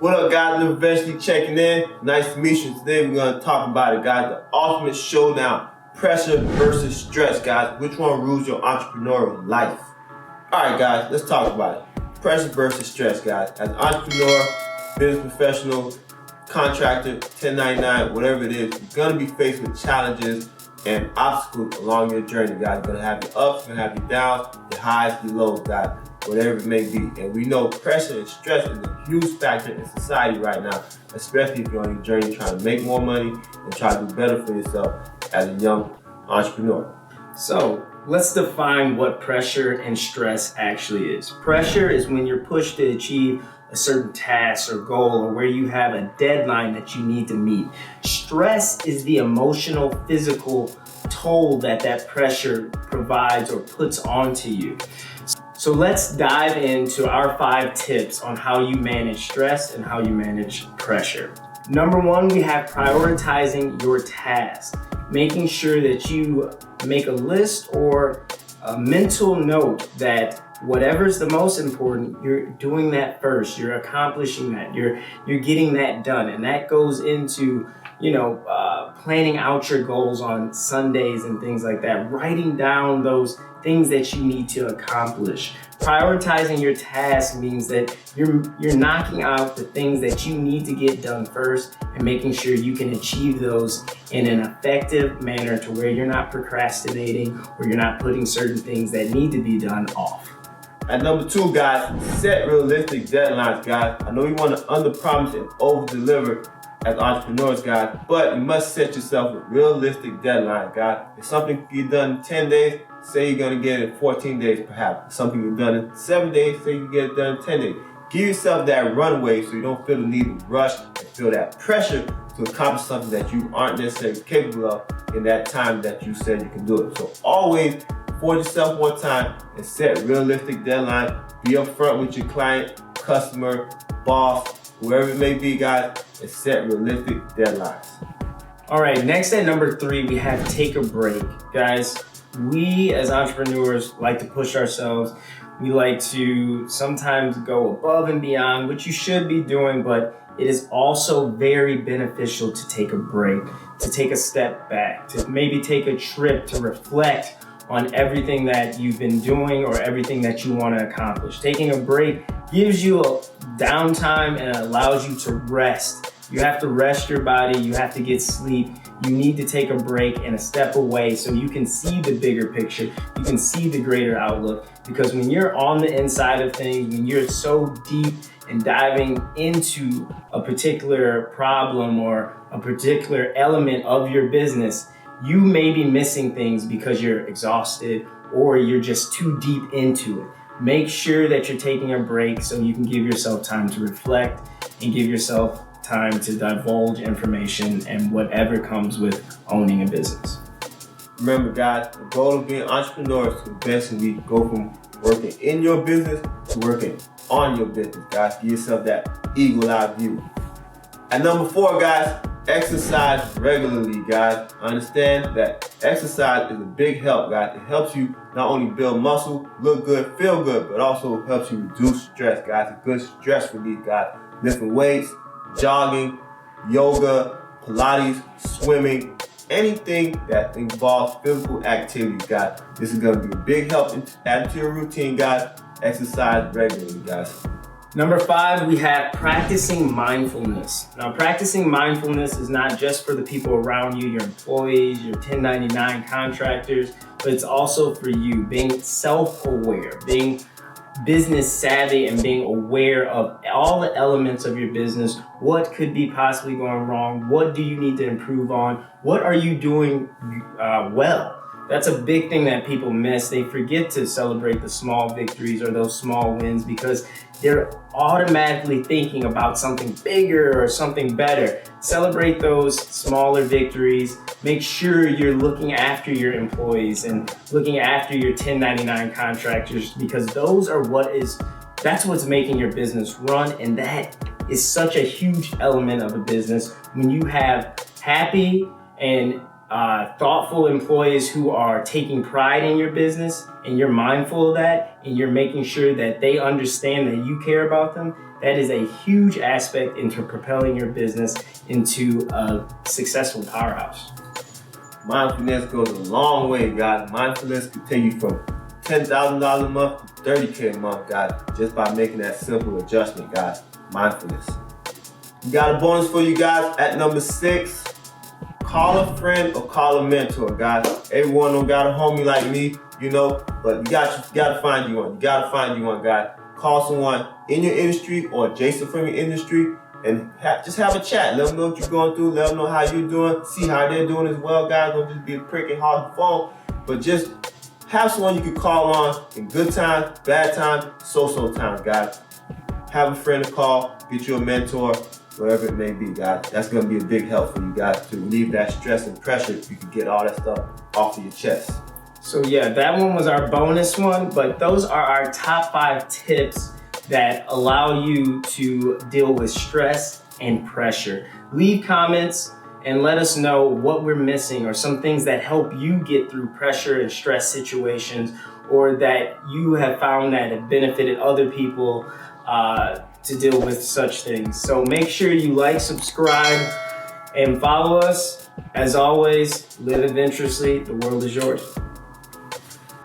What up, guys? We're eventually checking in. Nice to meet you. Today we're going to talk about it, guys. The ultimate showdown. Pressure versus stress, guys. Which one rules your entrepreneurial life? Alright, guys, let's talk about it. Pressure versus stress, guys. As an entrepreneur, business professional, contractor, 1099, whatever it is, you're going to be faced with challenges and obstacles along your journey, guys. You're going to have your ups, you're going to have your downs, your highs, your lows, guys. Whatever it may be. And we know pressure and stress is a huge factor in society right now, especially if you're on your journey trying to make more money and try to do better for yourself as a young entrepreneur. So let's define what pressure and stress actually is. Pressure is when you're pushed to achieve a certain task or goal, or where you have a deadline that you need to meet. Stress is the emotional, physical toll that pressure provides or puts onto you. So let's dive into our 5 tips on how you manage stress and how you manage pressure. Number 1, we have prioritizing your task, making sure that you make a list or a mental note that whatever's the most important, you're doing that first, you're accomplishing that, you're getting that done. And that goes into, planning out your goals on Sundays and things like that, writing down those things that you need to accomplish. Prioritizing your task means that you're knocking out the things that you need to get done first and making sure you can achieve those in an effective manner to where you're not procrastinating or you're not putting certain things that need to be done off. And number 2, guys, set realistic deadlines, guys. I know you want to under-promise and over-deliver as entrepreneurs, guys, but you must set yourself a realistic deadline, guys. If something can get done in 10 days, say you're going to get it in 14 days, perhaps. If something can get done in 7 days, say you can get it done in 10 days. Give yourself that runway so you don't feel the need to rush and feel that pressure to accomplish something that you aren't necessarily capable of in that time that you said you can do it. So always afford yourself more time and set realistic deadlines. Be upfront with your client, customer, boss, whoever it may be, guys, and set realistic deadlines. All right, next at number 3, we have take a break. Guys, we as entrepreneurs like to push ourselves. We like to sometimes go above and beyond, which you should be doing, but it is also very beneficial to take a break, to take a step back, to maybe take a trip to reflect on everything that you've been doing or everything that you want to accomplish. Taking a break gives you a downtime and allows you to rest. You have to rest your body, you have to get sleep. You need to take a break and a step away so you can see the bigger picture, you can see the greater outlook. Because when you're on the inside of things, when you're so deep and diving into a particular problem or a particular element of your business, you may be missing things because you're exhausted or you're just too deep into it. Make sure that you're taking a break so you can give yourself time to reflect and give yourself time to divulge information and whatever comes with owning a business. Remember, guys, the goal of being an entrepreneur is to eventually go from working in your business to working on your business, guys. Give yourself that eagle-eye view. And number 4, guys, exercise regularly, guys. Understand that exercise is a big help, guys. It helps you not only build muscle, look good, feel good, but also helps you reduce stress, guys. A good stress relief, guys. Lifting weights, jogging, yoga, Pilates, swimming, anything that involves physical activity, guys. This is going to be a big help to add to your routine, guys. Exercise regularly, guys. Number 5, we have practicing mindfulness. Now, practicing mindfulness is not just for the people around you, your employees, your 1099 contractors, but it's also for you. Being self-aware, being business savvy, and being aware of all the elements of your business. What could be possibly going wrong? What do you need to improve on? What are you doing well? That's a big thing that people miss. They forget to celebrate the small victories or those small wins because they're automatically thinking about something bigger or something better. Celebrate those smaller victories. Make sure you're looking after your employees and looking after your 1099 contractors, because those are that's what's making your business run. And that is such a huge element of a business. When you have happy and thoughtful employees who are taking pride in your business, and you're mindful of that, and you're making sure that they understand that you care about them, that is a huge aspect into propelling your business into a successful powerhouse. Mindfulness goes a long way, God. Mindfulness can take you from $10,000 a month to $30K a month, God, just by making that simple adjustment, God. Mindfulness. We got a bonus for you guys at number 6. Call a friend or call a mentor, guys. Everyone don't got a homie like me, but you gotta find you one. You gotta find you one, guys. Call someone in your industry or adjacent from your industry and just have a chat. Let them know what you're going through. Let them know how you're doing. See how they're doing as well, guys. Don't just be a prick and hog the phone, but just have someone you can call on in good times, bad times, so times, guys. Have a friend to call, get you a mentor, whatever it may be, guys. That's going to be a big help for you guys to relieve that stress and pressure if you can get all that stuff off of your chest. So yeah, that one was our bonus one, but those are our top 5 tips that allow you to deal with stress and pressure. Leave comments and let us know what we're missing or some things that help you get through pressure and stress situations, or that you have found that have benefited other people to deal with such things. So make sure you like, subscribe, and follow us. As always, live adventurously. The world is yours.